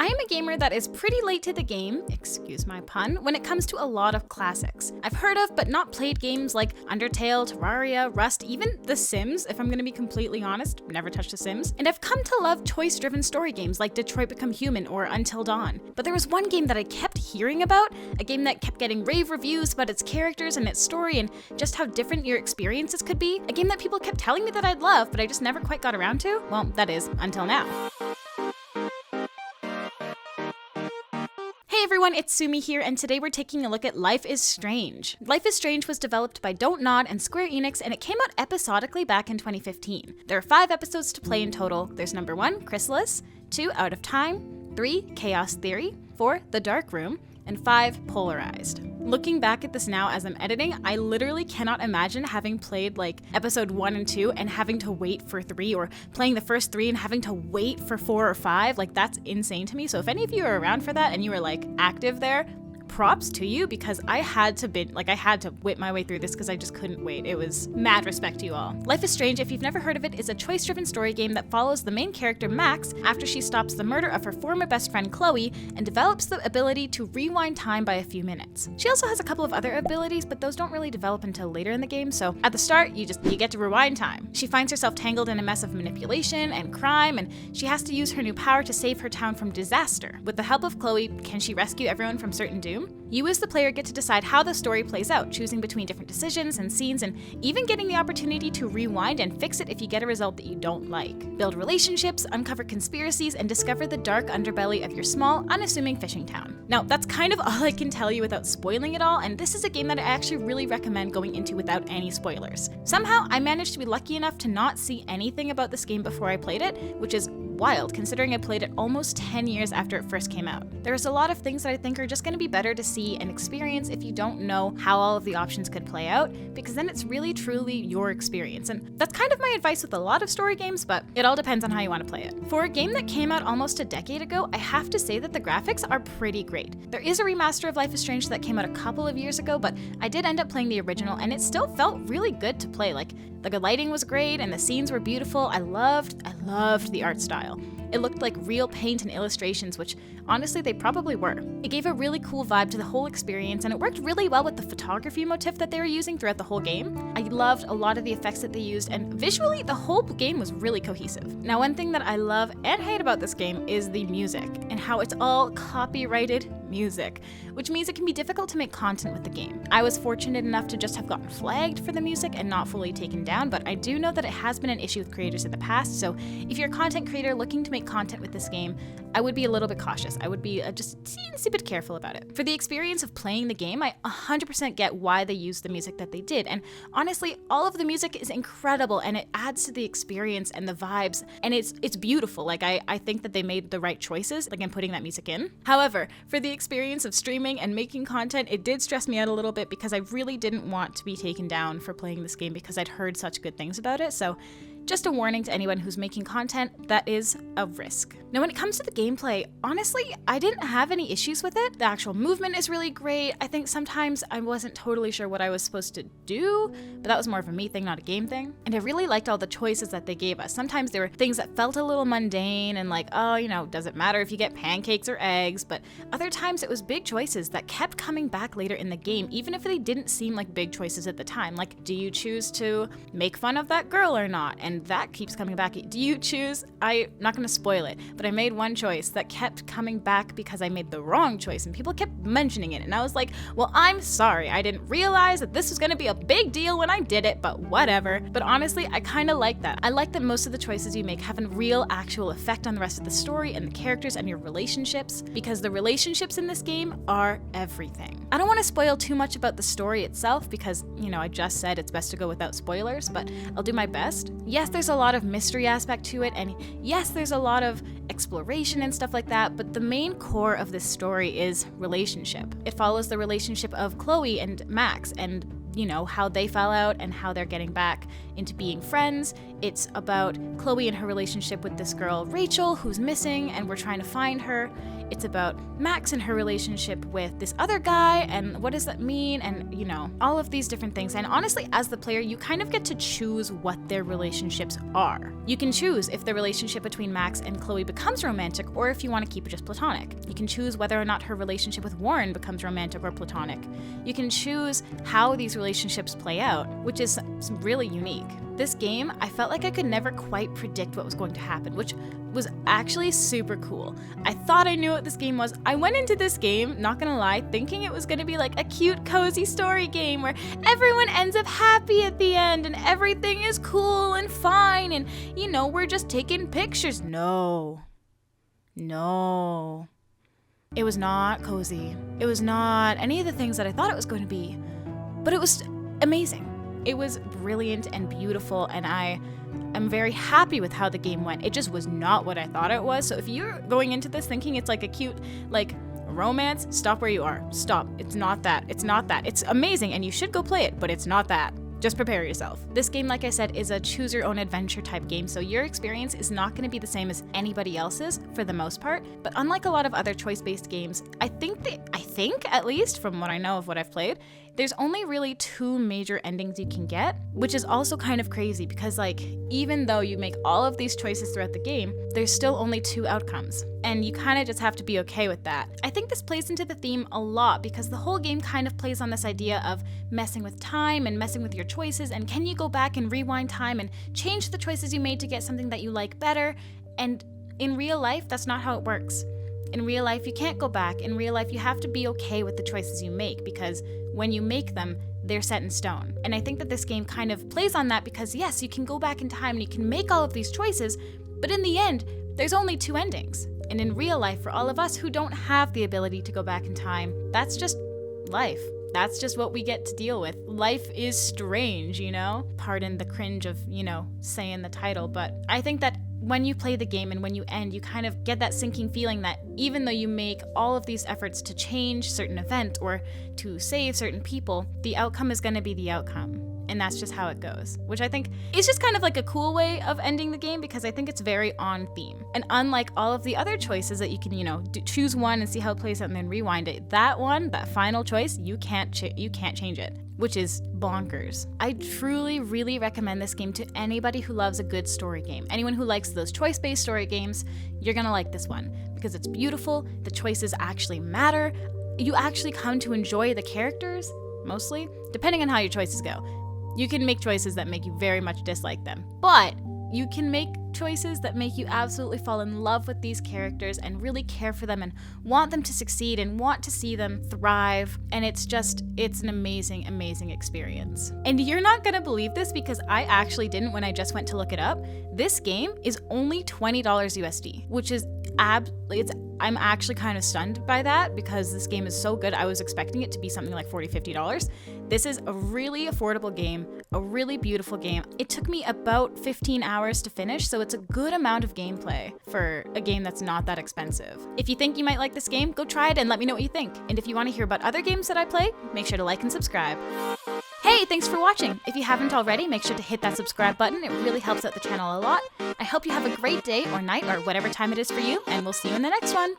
I am a gamer that is pretty late to the game, excuse my pun, when it comes to a lot of classics. I've heard of but not played games like Undertale, Terraria, Rust, even The Sims, if I'm gonna be completely honest, never touched The Sims. And I've come to love choice-driven story games like Detroit Become Human or Until Dawn. But there was one game that I kept hearing about, a game that kept getting rave reviews about its characters and its story and just how different your experiences could be, a game that people kept telling me that I'd love, but I just never quite got around to. Well, that is, until now. Hey everyone, it's Sumi here, and today we're taking a look at Life is Strange. Life is Strange was developed by Don't Nod and Square Enix, and it came out episodically back in 2015. There are 5 episodes to play in total. There's number 1, Chrysalis, 2, Out of Time, 3, Chaos Theory, 4, The Dark Room, and 5, Polarized. Looking back at this now as I'm editing, I literally cannot imagine having played like episode 1 and 2 and having to wait for 3, or playing the first 3 and having to wait for 4 or 5. Like, that's insane to me. So if any of you are around for that and you were like active there, props to you, because I had to whip my way through this because I just couldn't wait. It was mad respect to you all. Life is Strange, if you've never heard of it, is a choice-driven story game that follows the main character Max after she stops the murder of her former best friend Chloe and develops the ability to rewind time by a few minutes. She also has a couple of other abilities, but those don't really develop until later in the game, so at the start, you get to rewind time. She finds herself tangled in a mess of manipulation and crime, and she has to use her new power to save her town from disaster. With the help of Chloe, can she rescue everyone from certain doom? You as the player get to decide how the story plays out, choosing between different decisions and scenes, and even getting the opportunity to rewind and fix it if you get a result that you don't like. Build relationships, uncover conspiracies, and discover the dark underbelly of your small, unassuming fishing town. Now, that's kind of all I can tell you without spoiling it all, and this is a game that I actually really recommend going into without any spoilers. Somehow, I managed to be lucky enough to not see anything about this game before I played it, which is wild considering I played it almost 10 years after it first came out. There's a lot of things that I think are just going to be better to see and experience if you don't know how all of the options could play out, because then it's really truly your experience. And that's kind of my advice with a lot of story games, but it all depends on how you want to play it. For a game that came out almost a decade ago, I have to say that the graphics are pretty great. There is a remaster of Life is Strange that came out a couple of years ago, but I did end up playing the original and it still felt really good to play. Like, the lighting was great and the scenes were beautiful. I loved the art style. It looked like real paint and illustrations, which honestly they probably were. It gave a really cool vibe to the whole experience, and it worked really well with the photography motif that they were using throughout the whole game. I loved a lot of the effects that they used, and visually the whole game was really cohesive. Now, one thing that I love and hate about this game is the music, and how it's all copyrighted music, which means it can be difficult to make content with the game. I was fortunate enough to just have gotten flagged for the music and not fully taken down, but I do know that it has been an issue with creators in the past, so if you're a content creator looking to make content with this game, I would be a little bit cautious. I would be just a bit careful about it. For the experience of playing the game, I 100% get why they used the music that they did, and honestly, all of the music is incredible and it adds to the experience and the vibes, and it's beautiful. Like, I think that they made the right choices, like, in putting that music in. However, for the experience of streaming and making content, it did stress me out a little bit because I really didn't want to be taken down for playing this game because I'd heard such good things about it, so just a warning to anyone who's making content, that is a risk. Now, when it comes to the gameplay, honestly, I didn't have any issues with it. The actual movement is really great. I think sometimes I wasn't totally sure what I was supposed to do, but that was more of a me thing, not a game thing. And I really liked all the choices that they gave us. Sometimes there were things that felt a little mundane and like, oh, does it matter if you get pancakes or eggs? But other times it was big choices that kept coming back later in the game, even if they didn't seem like big choices at the time. Like, do you choose to make fun of that girl or not? And that keeps coming back. Do you choose? I'm not going to spoil it, but I made one choice that kept coming back because I made the wrong choice and people kept mentioning it. And I was like, well, I'm sorry. I didn't realize that this was going to be a big deal when I did it, but whatever. But honestly, I kind of like that. I like that most of the choices you make have a real actual effect on the rest of the story and the characters and your relationships, because the relationships in this game are everything. I don't want to spoil too much about the story itself because, I just said it's best to go without spoilers, but I'll do my best. Yes, there's a lot of mystery aspect to it, and yes, there's a lot of exploration and stuff like that, but the main core of this story is relationship. It follows the relationship of Chloe and Max, and how they fell out and how they're getting back into being friends. It's about Chloe and her relationship with this girl, Rachel, who's missing, and we're trying to find her. It's about Max and her relationship with this other guy, and what does that mean, and all of these different things. And honestly, as the player, you kind of get to choose what their relationships are. You can choose if the relationship between Max and Chloe becomes romantic, or if you want to keep it just platonic. You can choose whether or not her relationship with Warren becomes romantic or platonic. You can choose how these relationships play out, which is really unique. This game, I felt like I could never quite predict what was going to happen, which was actually super cool. I thought I knew what this game was. I went into this game, not gonna lie, thinking it was gonna be like a cute, cozy story game where everyone ends up happy at the end and everything is cool and fine and, we're just taking pictures. No. It was not cozy. It was not any of the things that I thought it was going to be, but it was amazing. It was brilliant and beautiful, and I am very happy with how the game went. It just was not what I thought it was. So if you're going into this thinking it's like a cute, romance, stop where you are. Stop. It's not that. It's not that. It's amazing, and you should go play it, but it's not that. Just prepare yourself. This game, like I said, is a choose your own adventure type game, so your experience is not going to be the same as anybody else's for the most part. But unlike a lot of other choice-based games, I think at least from what I know of what I've played, there's only really 2 major endings you can get, which is also kind of crazy because even though you make all of these choices throughout the game, there's still only 2 outcomes. And you kind of just have to be okay with that. I think this plays into the theme a lot because the whole game kind of plays on this idea of messing with time and messing with your choices, and can you go back and rewind time and change the choices you made to get something that you like better? And in real life, that's not how it works. In real life, you can't go back. In real life, you have to be okay with the choices you make because when you make them, they're set in stone. And I think that this game kind of plays on that because yes, you can go back in time and you can make all of these choices, but in the end, there's only 2 endings. And in real life, for all of us who don't have the ability to go back in time, that's just life. That's just what we get to deal with. Life is strange, Pardon the cringe of, saying the title, but I think that when you play the game and when you end, you kind of get that sinking feeling that even though you make all of these efforts to change certain events or to save certain people, the outcome is going to be the outcome. And that's just how it goes, which I think is just kind of like a cool way of ending the game because I think it's very on theme. And unlike all of the other choices that you can, choose one and see how it plays out and then rewind it, that final choice, you can't change it, which is bonkers. I truly, really recommend this game to anybody who loves a good story game. Anyone who likes those choice-based story games, you're gonna like this one because it's beautiful, the choices actually matter, you actually come to enjoy the characters, mostly, depending on how your choices go. You can make choices that make you very much dislike them, but you can make choices that make you absolutely fall in love with these characters and really care for them and want them to succeed and want to see them thrive. And it's an amazing, amazing experience. And you're not gonna believe this because I actually didn't when I just went to look it up. This game is only $20 USD, which is I'm actually kind of stunned by that because this game is so good. I was expecting it to be something like $40, $50. This is a really affordable game, a really beautiful game. It took me about 15 hours to finish, so it's a good amount of gameplay for a game that's not that expensive. If you think you might like this game, go try it and let me know what you think. And if you want to hear about other games that I play, make sure to like and subscribe. Hey, thanks for watching. If you haven't already, make sure to hit that subscribe button. It really helps out the channel a lot. I hope you have a great day or night or whatever time it is for you, and we'll see you in the next one.